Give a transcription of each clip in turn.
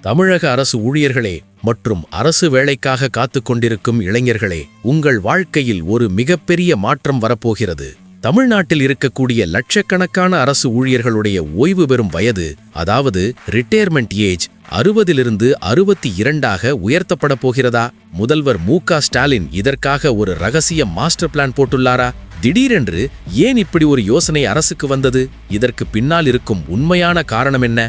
தமிழக அரசு ஊழியர்களே மற்றும் அரசு வேலைக்காக காத்துக் கொண்டிருக்கும் இளைஞர்களே, உங்கள் வாழ்க்கையில் ஒரு மிகப்பெரிய மாற்றம் வரப்போகிறது. தமிழ்நாட்டில் இருக்கக்கூடிய லட்சக்கணக்கான அரசு ஊழியர்களுடைய ஓய்வு பெறும் வயது, அதாவது ரிட்டையர்மெண்ட் ஏஜ் 60லிருந்து 62ஆக உயர்த்தப்பட போகிறதா? முதல்வர் மு.க. ஸ்டாலின் இதற்காக ஒரு ரகசிய மாஸ்டர் பிளான் போட்டுள்ளாரா? திடீரென்று ஏன் இப்படி ஒரு யோசனை அரசுக்கு வந்தது? இதற்கு பின்னால் இருக்கும் உண்மையான காரணம் என்ன?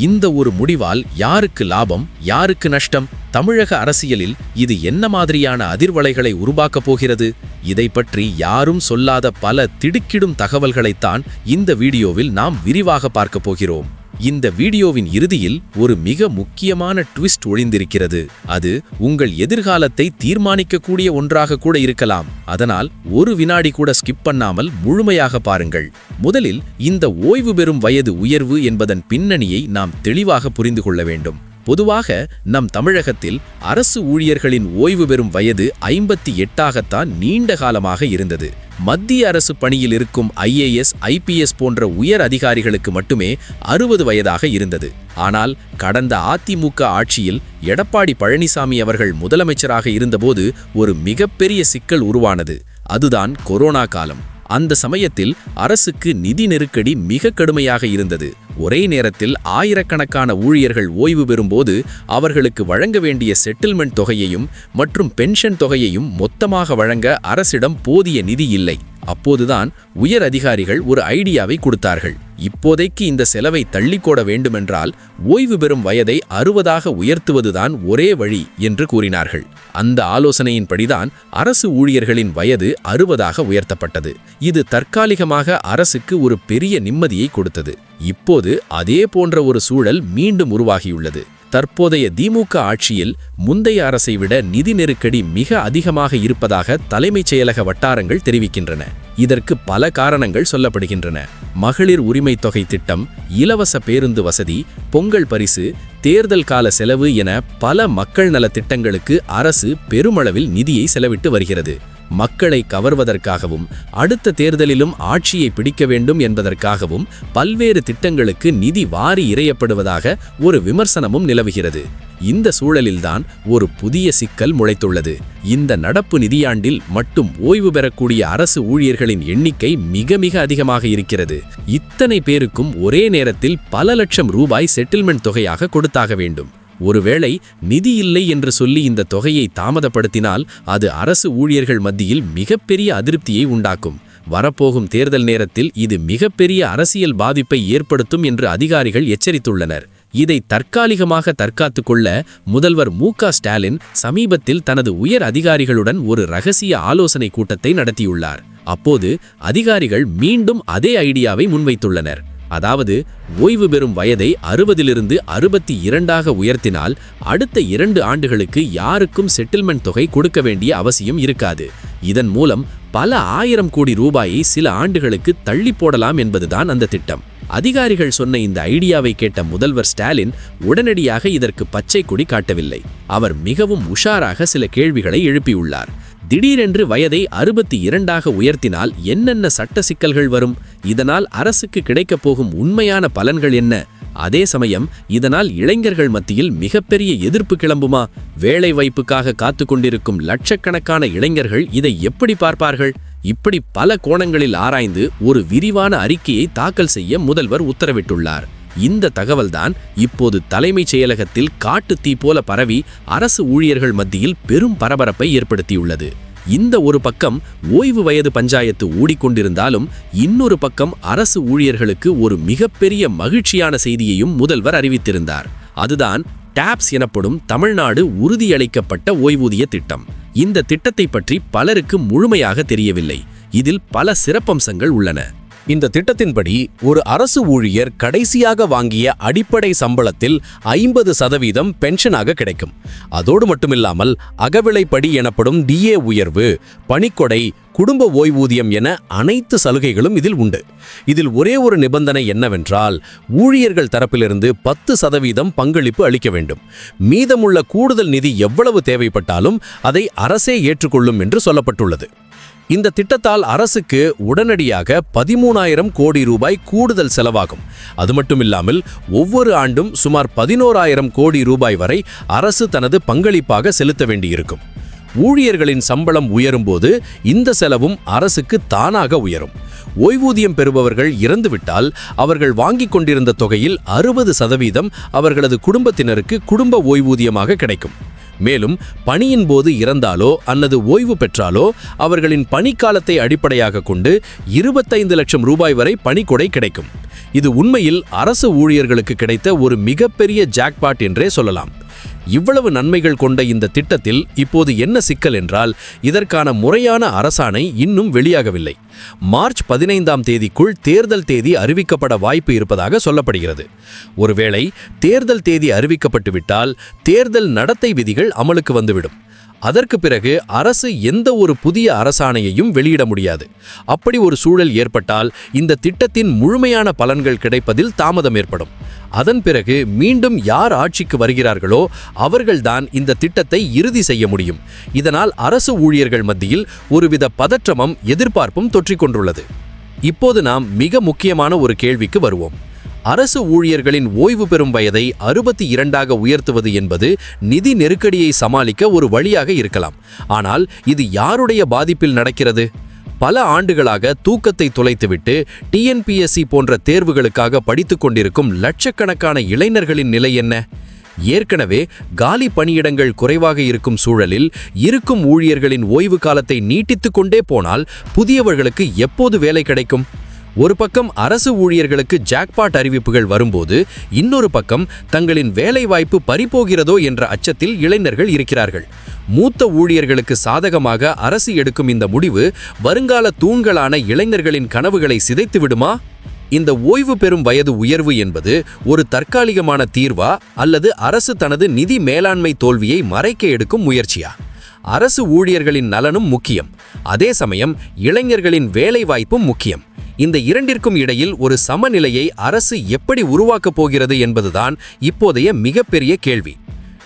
இந்த ஒரு முடிவால் யாருக்கு லாபம், யாருக்கு நஷ்டம்? தமிழக அரசியலில் இது என்ன மாதிரியான அதிர்வலைகளை உருவாக்கப் போகிறது? இதை பற்றி யாரும் சொல்லாத பல திடுக்கிடும் தகவல்களைத்தான் இந்த வீடியோவில் நாம் விரிவாக பார்க்கப் போகிறோம். இந்த வீடியோவின் இறுதியில் ஒரு மிக முக்கியமான ட்விஸ்ட் ஒளிந்திருக்கிறது. அது உங்கள் எதிர்காலத்தை தீர்மானிக்கக்கூடிய ஒன்றாக கூட இருக்கலாம். அதனால் ஒரு வினாடி கூட ஸ்கிப் பண்ணாமல் முழுமையாக பாருங்கள். முதலில் இந்த ஓய்வு பெறும் வயது உயர்வு என்பதன் பின்னணியை நாம் தெளிவாக புரிந்து கொள்ள வேண்டும். பொதுவாக நம் தமிழகத்தில் அரசு ஊழியர்களின் ஓய்வு பெறும் வயது 58ஆகத்தான் நீண்ட காலமாக இருந்தது. மத்திய அரசு பணியில் இருக்கும் IAS, IPS போன்ற உயர் அதிகாரிகளுக்கு மட்டுமே 60 வயதாக இருந்தது. ஆனால் கடந்த அதிமுக ஆட்சியில் எடப்பாடி பழனிசாமி அவர்கள் முதலமைச்சராக இருந்தபோது ஒரு மிகப்பெரிய சிக்கல் உருவானது. அதுதான் கொரோனா காலம். அந்த சமயத்தில் அரசுக்கு நிதி நெருக்கடி மிக கடுமையாக இருந்தது. ஒரே நேரத்தில் ஆயிரக்கணக்கான ஊழியர்கள் ஓய்வு பெறும்போது அவர்களுக்கு வழங்க வேண்டிய செட்டில்மெண்ட் தொகையையும் மற்றும் பென்ஷன் தொகையையும் மொத்தமாக வழங்க அரசிடம் போதிய நிதி இல்லை. அப்போதுதான் உயர் அதிகாரிகள் ஒரு ஐடியாவை கொடுத்தார்கள். இப்போதைக்கு இந்த செலவை தள்ளிக்கோட வேண்டுமென்றால் ஓய்வு பெறும் வயதை 60ஆக உயர்த்துவதுதான் ஒரே வழி என்று கூறினார்கள். அந்த ஆலோசனையின்படிதான் அரசு ஊழியர்களின் வயது 60ஆக உயர்த்தப்பட்டது. இது தற்காலிகமாக அரசுக்கு ஒரு பெரிய நிம்மதியை கொடுத்தது. இப்போது அதே போன்ற ஒரு சூழல் மீண்டும் உருவாகியுள்ளது. தற்போதைய திமுக ஆட்சியில் முந்தைய அரசை விட நிதி நெருக்கடி மிக அதிகமாக இருப்பதாக தலைமைச் செயலக வட்டாரங்கள் தெரிவிக்கின்றன. இதற்கு பல காரணங்கள் சொல்லப்படுகின்றன. மகளிர் உரிமை தொகை திட்டம், இலவச பேருந்து வசதி, பொங்கல் பரிசு, தேர்தல் கால செலவு என பல மக்கள் நல திட்டங்களுக்கு அரசு பெருமளவில் நிதியை செலவிட்டு வருகிறது. மக்களை கவர்வதற்காகவும் அடுத்த தேர்தலிலும் ஆட்சியை பிடிக்க வேண்டும் என்பதற்காகவும் பல்வேறு திட்டங்களுக்கு நிதி வாரி இறையப்படுவதாக ஒரு விமர்சனமும் நிலவுகிறது. இந்த சூழலில்தான் ஒரு புதிய சிக்கல் முளைத்துள்ளது. இந்த நடப்பு நிதியாண்டில் மட்டும் ஓய்வு பெறக்கூடிய அரசு ஊழியர்களின் எண்ணிக்கை மிக மிக அதிகமாக இருக்கிறது. இத்தனை பேருக்கும் ஒரே நேரத்தில் பல லட்சம் ரூபாய் செட்டில்மெண்ட் தொகையாக கொடுத்தாக வேண்டும். ஒருவேளை நிதி இல்லை என்று சொல்லி இந்த தொகையை தாமதப்படுத்தினால் அது அரசு ஊழியர்கள் மத்தியில் மிகப்பெரிய அதிருப்தியை உண்டாக்கும். வரப்போகும் தேர்தல் நேரத்தில் இது மிகப்பெரிய அரசியல் பாதிப்பை ஏற்படுத்தும் என்று அதிகாரிகள் எச்சரித்துள்ளனர். இதை தற்காலிகமாக தற்காத்துக் கொள்ள முதல்வர் மு.க. ஸ்டாலின் சமீபத்தில் தனது உயர் அதிகாரிகளுடன் ஒரு ரகசிய ஆலோசனை கூட்டத்தை நடத்தியுள்ளார். அப்போது அதிகாரிகள் மீண்டும் அதே ஐடியாவை முன்வைத்துள்ளனர். அதாவது ஓய்வு பெறும் வயதை 60லிருந்து 62ஆக உயர்த்தினால் அடுத்த 2 ஆண்டுகளுக்கு யாருக்கும் செட்டில்மெண்ட் தொகை கொடுக்க வேண்டிய அவசியம் இருக்காது. இதன் மூலம் பல 1000 கோடி ரூபாயை சில ஆண்டுகளுக்கு தள்ளி போடலாம் என்பதுதான் அந்த திட்டம். அதிகாரிகள் சொன்ன இந்த ஐடியாவை கேட்ட முதல்வர் ஸ்டாலின் உடனடியாக இதற்கு பச்சை கொடி காட்டவில்லை. அவர் மிகவும் உஷாராக சில கேள்விகளை எழுப்பியுள்ளார். திடீரென்று வயதை 62ஆக உயர்த்தினால் என்னென்ன சட்ட சிக்கல்கள் வரும்? இதனால் அரசுக்கு கிடைக்கப் போகும் உண்மையான பலன்கள் என்ன? அதே சமயம் இதனால் இளைஞர்கள் மத்தியில் மிகப்பெரிய எதிர்ப்பு கிளம்புமா? வேலை வாய்ப்புக்காக காத்து கொண்டிருக்கும் லட்சக்கணக்கான இளைஞர்கள் இதை எப்படி பார்ப்பார்கள்? இப்படி பல கோணங்களில் ஆராய்ந்து ஒரு விரிவான அறிக்கையை தாக்கல் செய்ய முதல்வர் உத்தரவிட்டுள்ளார். இந்த தகவல்தான் இப்போது தலைமைச் செயலகத்தில் காட்டு தீ போல பரவி அரசு ஊழியர்கள் மத்தியில் பெரும் பரபரப்பை ஏற்படுத்தியுள்ளது. இந்த ஒரு பக்கம் ஓய்வு வயது பஞ்சாயத்து ஓடிக்கொண்டிருந்தாலும் இன்னொரு பக்கம் அரசு ஊழியர்களுக்கு ஒரு மிகப்பெரிய மகிழ்ச்சியான செய்தியையும் முதல்வர் அறிவித்திருந்தார். அதுதான் டாப்ஸ் எனப்படும் தமிழ்நாடு உறுதியளிக்கப்பட்ட ஓய்வூதிய திட்டம். இந்த திட்டத்தை பற்றி பலருக்கு முழுமையாக தெரியவில்லை. இதில் பல சிறப்பம்சங்கள் உள்ளன. இந்த திட்டத்தின்படி ஒரு அரசு ஊழியர் கடைசியாக வாங்கிய அடிப்படை சம்பளத்தில் 50% பென்ஷனாக கிடைக்கும். அதோடு மட்டுமில்லாமல் அகவிலைப்படி எனப்படும் DA உயர்வு, பணிக்கொடை, குடும்ப ஓய்வூதியம் என அனைத்து சலுகைகளும் இதில் உண்டு. இதில் ஒரே ஒரு நிபந்தனை என்னவென்றால் ஊழியர்கள் தரப்பிலிருந்து 10% பங்களிப்பு அளிக்க வேண்டும். மீதமுள்ள கூடுதல் நிதி எவ்வளவு தேவைப்பட்டாலும் அதை அரசே ஏற்றுக்கொள்ளும் என்று சொல்லப்பட்டுள்ளது. இந்த திட்டத்தால் அரசுக்கு உடனடியாக 13,000 கோடி ரூபாய் கூடுதல் செலவாகும். அது மட்டுமில்லாமல் ஒவ்வொரு ஆண்டும் சுமார் 11,000 கோடி ரூபாய் வரை அரசு தனது பங்களிப்பாக செலுத்த வேண்டியிருக்கும். ஊழியர்களின் சம்பளம் உயரும்போது இந்த செலவும் அரசுக்கு தானாக உயரும். ஓய்வூதியம் பெறுபவர்கள் இறந்துவிட்டால் அவர்கள் வாங்கிக் கொண்டிருந்த தொகையில் 60% அவர்களது குடும்பத்தினருக்கு குடும்ப ஓய்வூதியமாக கிடைக்கும். மேலும் பணியின் போது இறந்தாலோ அல்லது ஓய்வு பெற்றாலோ அவர்களின் பணிக்காலத்தை அடிப்படையாக கொண்டு 25 லட்சம் ரூபாய் வரை பணிக்கொடை கிடைக்கும். இது உண்மையில் அரசு ஊழியர்களுக்கு கிடைத்த ஒரு மிகப்பெரிய ஜாக்பாட் என்றே சொல்லலாம். இவ்வளவு நன்மைகள் கொண்ட இந்த திட்டத்தில் இப்போது என்ன சிக்கல் என்றால், இதற்கான முறையான அரசாணை இன்னும் வெளியாகவில்லை. மார்ச் 15ஆம் தேதிக்குள் தேர்தல் தேதி அறிவிக்கப்பட வாய்ப்பு இருப்பதாக சொல்லப்படுகிறது. ஒருவேளை தேர்தல் தேதி அறிவிக்கப்பட்டுவிட்டால் தேர்தல் நடத்தை விதிகள் அமலுக்கு வந்துவிடும். அதற்கு பிறகு அரசு எந்த ஒரு புதிய அரசாணையையும் வெளியிட முடியாது. அப்படி ஒரு சூழல் ஏற்பட்டால் இந்த திட்டத்தின் முழுமையான பலன்கள் கிடைப்பதில் தாமதம் ஏற்படும். அதன் பிறகு மீண்டும் யார் ஆட்சிக்கு வருகிறார்களோ அவர்கள்தான் இந்த திட்டத்தை இறுதி செய்ய முடியும். இதனால் அரசு ஊழியர்கள் மத்தியில் ஒருவித பதற்றமும் எதிர்பார்ப்பும் தொற்றிக்கொண்டுள்ளது. இப்போது நாம் மிக முக்கியமான ஒரு கேள்விக்கு வருவோம். அரசு ஊழியர்களின் ஓய்வு பெறும் வயதை 62ஆக உயர்த்துவது என்பது நிதி நெருக்கடியை சமாளிக்க ஒரு வழியாக இருக்கலாம். ஆனால் இது யாருடைய பாதிப்பில் நடக்கிறது? பல ஆண்டுகளாக தூக்கத்தை தொலைத்துவிட்டு TNPSC போன்ற தேர்வுகளுக்காக படித்துக் கொண்டிருக்கும் லட்சக்கணக்கான இளைஞர்களின் நிலை என்ன? ஏற்கனவே காலி பணியிடங்கள் குறைவாக இருக்கும் சூழலில் இருக்கும் ஊழியர்களின் ஓய்வு காலத்தை நீட்டித்துக் கொண்டே போனால் புதியவர்களுக்கு எப்போது வேலை கிடைக்கும்? ஒரு பக்கம் அரசு ஊழியர்களுக்கு ஜாக்பாட் அறிவிப்புகள் வரும்போது, இன்னொரு பக்கம் தங்களின் வேலைவாய்ப்பு பறிபோகிறதோ என்ற அச்சத்தில் இளைஞர்கள் இருக்கிறார்கள். மூத்த ஊழியர்களுக்கு சாதகமாக அரசு எடுக்கும் இந்த முடிவு வருங்கால தூண்களான இளைஞர்களின் கனவுகளை சிதைத்து விடுமா? இந்த ஓய்வு பெறும் வயது உயர்வு என்பது ஒரு தற்காலிகமான தீர்வா அல்லது அரசு தனது நிதி மேலாண்மை தோல்வியை மறைக்க எடுக்கும் முயற்சியா? அரசு ஊழியர்களின் நலனும் முக்கியம், அதே சமயம் இளைஞர்களின் வேலைவாய்ப்பும் முக்கியம். இந்த இரண்டிற்கும் இடையில் ஒரு சமநிலையை அரசு எப்படி உருவாக்கப் போகிறது என்பதுதான் இப்போதைய மிகப்பெரிய கேள்வி.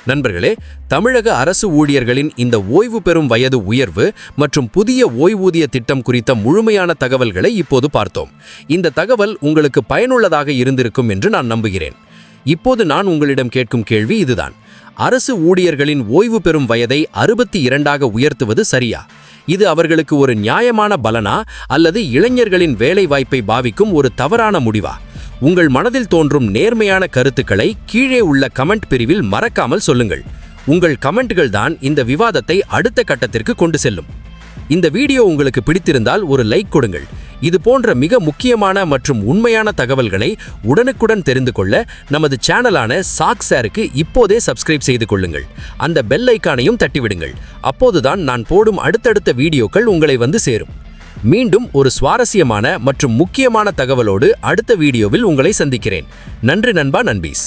நண்பர்களே, தமிழக அரசு ஊழியர்களின் இந்த ஓய்வு பெறும் வயது உயர்வு மற்றும் புதிய ஓய்வூதிய திட்டம் குறித்த முழுமையான தகவல்களை இப்போது பார்த்தோம். இந்த தகவல் உங்களுக்கு பயனுள்ளதாக இருந்திருக்கும் என்று நான் நம்புகிறேன். இப்போது நான் உங்களிடம் கேட்கும் கேள்வி இதுதான்: அரசு ஊழியர்களின் ஓய்வு பெறும் வயதை 62ஆக உயர்த்துவது சரியா? இது அவர்களுக்கு ஒரு நியாயமான பலனா அல்லது இளைஞர்களின் வேலை வாய்ப்பை பாவிக்கும் ஒரு தவறான முடிவா? உங்கள் மனதில் தோன்றும் நேர்மையான கருத்துக்களை கீழே உள்ள கமெண்ட் பிரிவில் மறக்காமல் சொல்லுங்கள். உங்கள் கமெண்ட்கள் தான் இந்த விவாதத்தை அடுத்த கட்டத்திற்கு கொண்டு செல்லும். இந்த வீடியோ உங்களுக்கு பிடித்திருந்தால் ஒரு லைக் கொடுங்கள். இது போன்ற மிக முக்கியமான மற்றும் உண்மையான தகவல்களை உடனுக்குடன் தெரிந்து கொள்ள நமது சேனலான சாக்ஸருக்கு இப்போதே சப்ஸ்கிரைப் செய்து கொள்ளுங்கள். அந்த பெல் ஐக்கானையும் தட்டிவிடுங்கள். அப்போதுதான் நான் போடும் அடுத்தடுத்த வீடியோக்கள் உங்களை வந்து சேரும். மீண்டும் ஒரு சுவாரஸ்யமான மற்றும் முக்கியமான தகவலோடு அடுத்த வீடியோவில் உங்களை சந்திக்கிறேன். நன்றி நண்பா, நண்பீஸ்.